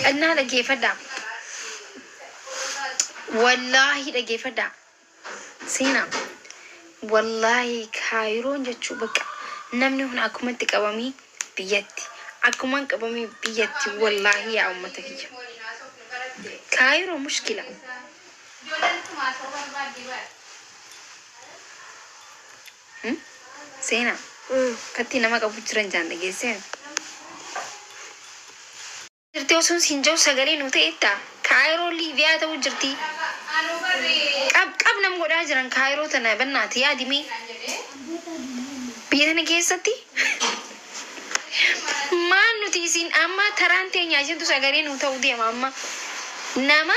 أنا لقي فدا والله لقي فدا سينا والله كايرون جتشو بك نمني هنا أكمل تكوامي بيتي أكمل كوامي بيتي والله يا أمتك كايرو مشكلة سينا كتي نما كبوتشرن جانا جيسين جرتي وسون سينجو سجلي نوتي إتا كايرو ليبيا تو جرتي قب نم قد أجرن كايرو تنا بناتي يا دمي بيتنا كيستي ما نوتيسين أما ترانتي نياجين تو سجلي نوتا ودي أما نما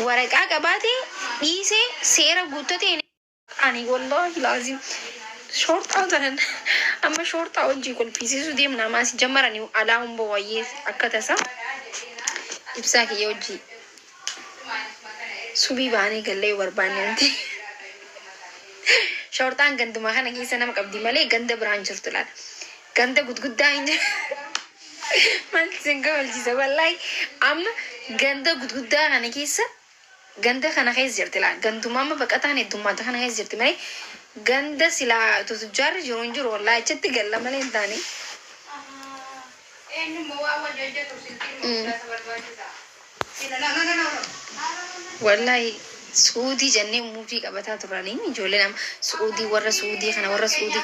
ورقة كباتي إيسي سيرة قطتي أنا والله لازم شرطة ترى أما شرطة وجي كل بيسي سودي من ناس جمرني علىهم بوايس أكتسا إبساك يوجي سوبي باني قللي ورباني أنتي شرطان قند ما خنا كيسة نمك أبدي مالي قند بران شرطلان قند قد داين ما تسنقوا الجيزة والله أما قند قد داين كيسة قند خنا خيز جرتلان قند ماما بقطعني دمات خنا خيز جرت مالي قند سلا تسجار جرونجر والله جت قلة مالي ثاني والله سعودي جنة موفي كبتها تراني جولنا سعودي ورا سعودي خنا ورا سعودي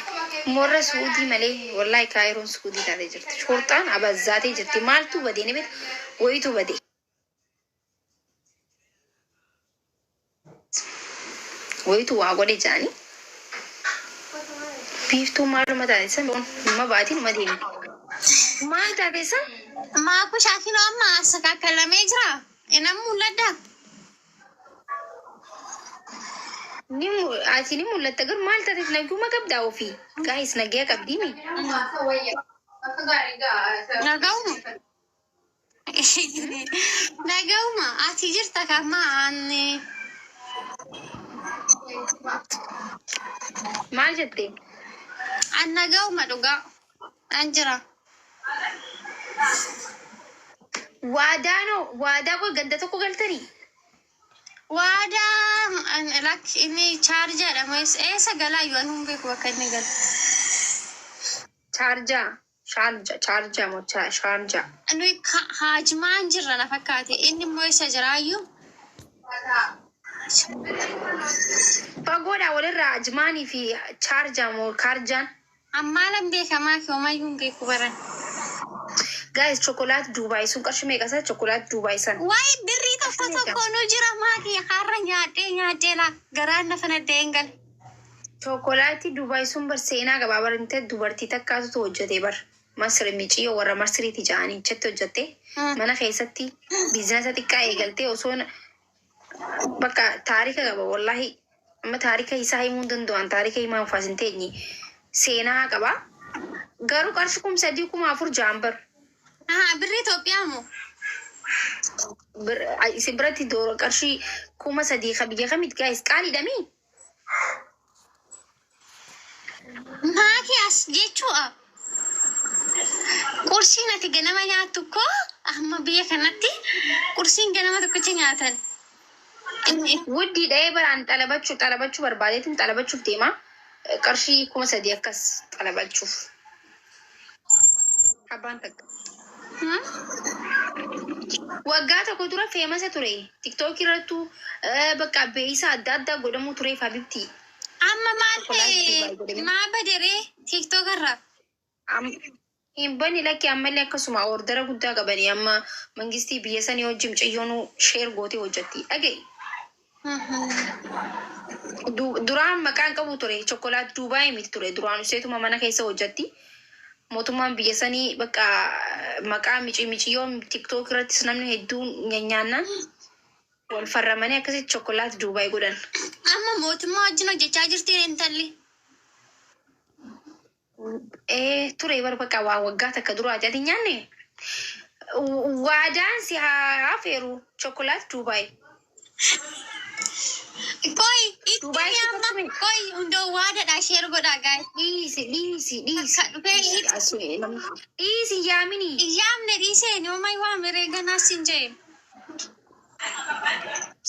مرة سعودي مالي والله كايرون سعودي تادي جرت شرطان أبى ذاتي جرتي مالتو بديني بيت ويتو بدي ويتو واقولي جاني بيفتو مارو ما تادي سن ما بعدين ما ديني ما تادي سن ما أكو شاكين أما سكا كلام إجرا إنام مولدا نيمو عايزين ولا تجر مال تادي نجوا ما كبداو فيه guys نجيا كبديني نجوما أتيجر تكما عني ما جدي أنا نجوما دوغا أنجرا وادا كو غندتو كو غلتني وادا لك إني شارجة لما إيه سجلا يوانهم بيك وكني قال شارجة موتا شارجة أنو هاجمان جرا نفكاتي إني مويسة جرايو فقولا ولا راجماني في شارجة مو كارجان أما لم بيك ماك وما يهم بيك ورا guys شوكولات دبي سون كرش ميغاسا شوكولات دبي سن واي بري تفتو كونو جرا ماكي خارن نياتي لا غران نفنا دينغل شوكولاتي دبي سون برسينا غبابر انت دبرتي تكاتو توجدي بر مصر ميچي ورا مصري تجاني چتو جته منا خيستي بيزنس تكا ايغلتي وسون بقى تاريخ غبا والله اما تاريخ يساي موندن دوان تاريخ ما فازنتني سينا غبا غارو كرشكم سديكم افور جامبر بري توبيامو سبرتي دور كرشي كوما صديقة بيجي خميت جايز قالي دمي ماكي أسجيتشو كورسي نتي جنما ناتوكو أهم بيا كنتي كورسي جنما تكتي ناتن ودي دايبر عن طلبات شو بربادتين طلبات شوف ديما كرشي كوما صديقة كس طلبات شوف حبانتك وقعت كتورة فيمسة تري تيك توك يرتو بقى بيسا دادا قدمو تري فابيبتي أما ما بدري تيك توك الرا بني لك أما لك سما أوردر قدا قبني أما منجستي بيساني وجم شيء شير قوتي وجدتي أجي duraan maqaan qabu ture chokolaat duubaay miti ture duraan useetuma mana keessa hojjetti mootummaan biyya sanii bakka maqaa miciyoo tiktook irrattis namni hedduun nyaannan wal farramanii akkasitti chokolaat duubaay godhan. Amma mootummaa wajjin hojjechaa jirti intalli. Ture bara bakka waa waggaa takka duraa ati nyaanne waadaan si haa afeeru chokolaat duubaay. ቆይ ዱባይ ኢትዮጵያማ ቆይ እንደው ዋደዳ ሼር ጎዳ ጋይ ዲሲ ያሚኒ እያምነ ዲሴ ኖማይ ዋምሬ ገና ሲንጀ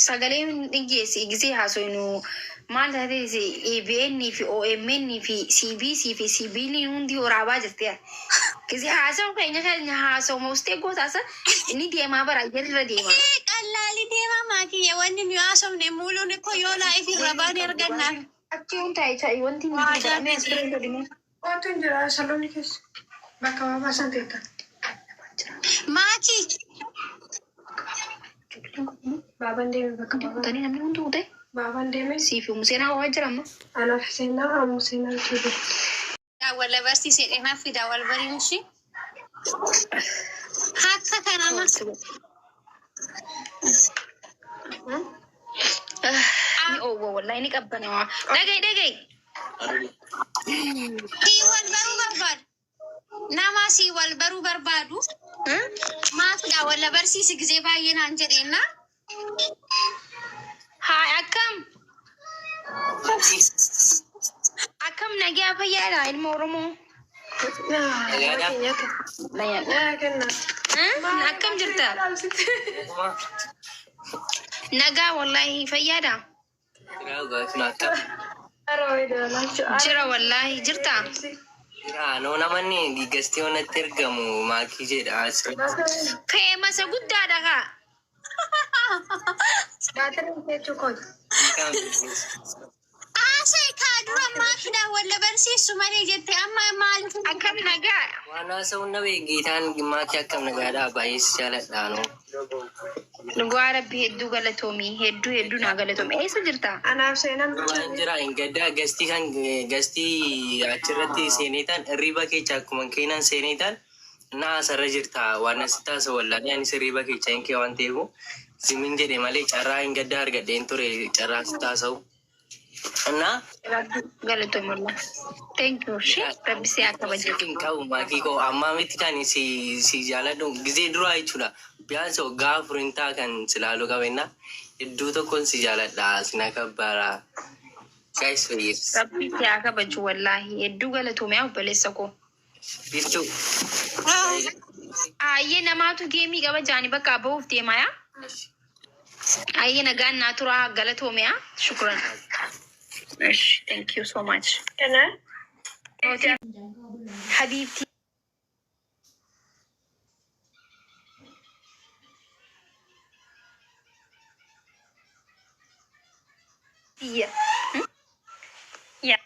sagaleen dhigeessi gisee haasoynu maal taatees EBN fi OMN fi CBC fi CBN hundi waraabaa jirti. Gisee haasawu keenya keenya haasawu moostee gootaasa inni deemaa bara jirra deema. Qallaali deemaa maakiyya wanni nu haasofne muuluun ko yoo laa'if irra baane argannaa. Achiin taa'ichaa wanti ni jedhamee as bira godhine. Wanti hin jira saloonni keessa bakka babaasan teetta. Maaki. Baabaan deeme bakka babaa. Tani namni hundi utee. Baabaan deeme. Siifi museenaa waa jirama. Anaaf seenaa museenaa tuude. Daawwal barsiisee dheeraaf fi daawwal bariinshi. Akka kanama. Ni oowwa wallahi ni qabbanaa. Dhagay. Sii wal baruu barbaadu. Nama sii wal baruu barbaadu. Maaf daawwal barsiisi gisee baay'ee naan jedheenna. Haa akkam nagaa fayyaadha ilma Oromoo. Akkam jirta? Nagaa wallahi fayyaadha. Jira wallahi jirta? No namanni digasti onatti ergamu maakii jedha. Feemasa guddaadha kaa. Asee kaa dura maaki daawwal barsiisu malee jette amma maal Akkam nagaa? Waan haasa'uun na beekitaan maakii akkam nagaadhaa baay'ees jaaladhaanu. Dhugaa rabbi hedduu galatoomii hedduu naa galatoomii. Eessa jirta? Anaaf seenaan. Waan jira hin gaddaa gastii achirratti seeneetaan hirriba keessa akkuma keenan seeneetaan na asarra jirta waan asitti haasa wallaalee anis hirriba keessa hin kee waan ta'eefu simin jedhe malee carraa hin gaddaa argadheen ture carraa asitti haasa'u. Naa Galatoomii wallah. Thank you. Rabbi si akka bajjeetu. Sikin qabu maakii koo ammaa miti kan si jaaladhu gisee duraa jechuudha. Biyaansa waggaa afurintaa kan silaaluu qabeenya hedduu tokkoon si jaaladha sina kabbaara. Guys fayyis. Rabbi si akka bajju wallahi hedduu galatoomii obboleessa koo. Biiftuu. Ayyee namaatu geemii qaba jaanii bakka bahuuf deemaa yaa. Ayyee nagaan naa turaa galatoomii yaa. Shukran. Thank you so much. Kana. Habiibti. Yeah. Yeah.